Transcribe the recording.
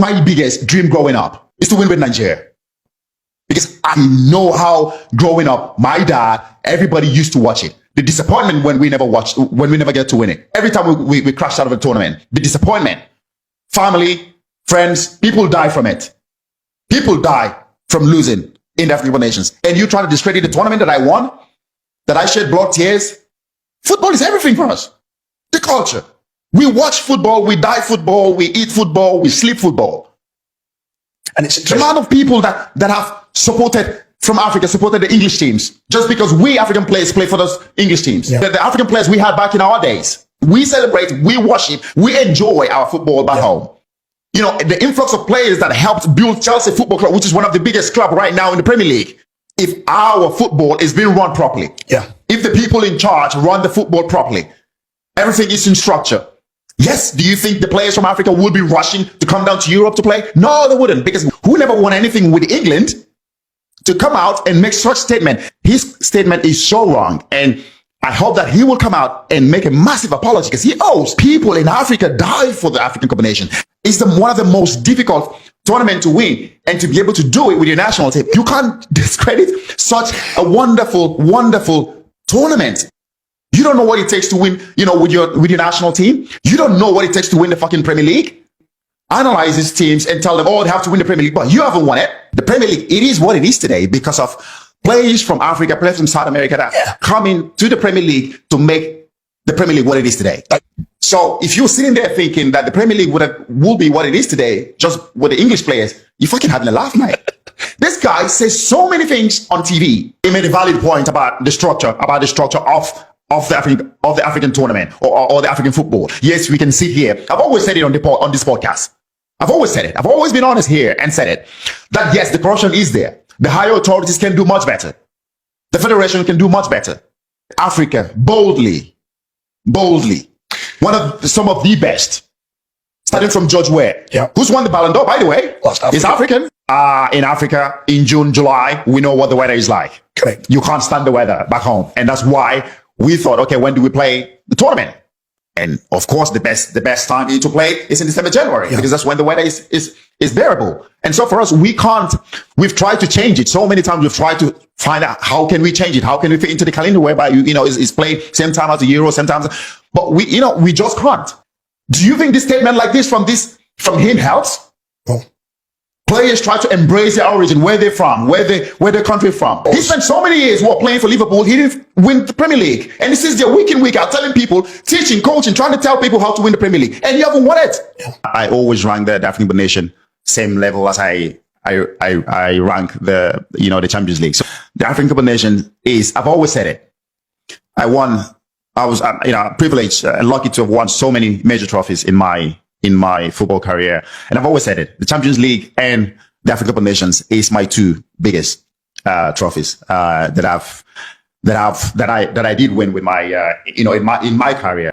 my biggest dream growing up is to win with Nigeria. Because I know how growing up, my dad, everybody used to watch it. The disappointment when we never get to win it. Every time we crashed out of a tournament, the disappointment, family, friends, people die from it. People die from losing in the African nations. And you try to discredit the tournament that I won, that I shed blood, tears. Football is everything for us. The culture. We watch football, we die football, we eat football, we sleep football. And it's the amount of people that have supported from Africa, supported the English teams, just because we African players play for those English teams. Yeah. The African players we had back in our days. We celebrate, we worship, we enjoy our football back home. You know, the influx of players that helped build Chelsea Football Club, which is one of the biggest clubs right now in the Premier League. If our football is being run properly, if the people in charge run the football properly, everything is in structure. Yes, do you think the players from Africa would be rushing to come down to Europe to play? No, they wouldn't, because who never won anything with England to come out and make such statement? His statement is so wrong, and I hope that he will come out and make a massive apology, because he owes people in Africa died for the African Cup of Nations. It's one of the most difficult tournament to win, and to be able to do it with your national team. You can't discredit such a wonderful, wonderful tournament. You don't know what it takes to win, you know, with your national team. You don't know what it takes to win the fucking Premier League. Analyze these teams and tell them, oh, they have to win the Premier League, but you haven't won it. The Premier League, it is what it is today because of players from Africa, players from South America that come into the Premier League to make the Premier League what it is today. So if you're sitting there thinking that the Premier League will be what it is today, just with the English players, you're fucking having a laugh, mate. This guy says so many things on TV. He made a valid point about the structure of the African tournament or the African football. Yes, we can sit here. I've always said it on this podcast. I've always said it. I've always been honest here and said it. That yes, the corruption is there. The higher authorities can do much better. The federation can do much better. Africa, boldly, some of the best. Starting from George Weah, who's won the Ballon d'Or, by the way, is African. In Africa, in June, July, we know what the weather is like. Correct. You can't stand the weather back home. And that's why we thought, okay, when do we play the tournament? And of course, the best time to play is in December, January, because that's when the weather is bearable. And so for us, we've tried to change it so many times. We've tried to find out how can we change it? How can we fit into the calendar whereby is played same time as the Euro, same time, but we just can't. Do you think this statement like this from him helps? No. Players try to embrace their origin, where they're from, where their country from. He spent so many years playing for Liverpool. He didn't win the Premier League. And this is their week in, week out, telling people, teaching, coaching, trying to tell people how to win the Premier League. And you haven't won it. Yeah. I always rank the African nation same level as I rank the Champions League. So the African Cup of Nations is, I've always said it. I was privileged and lucky to have won so many major trophies in my football career. And I've always said it. The Champions League and the African Cup of Nations is my two biggest trophies that I did win with my in my career.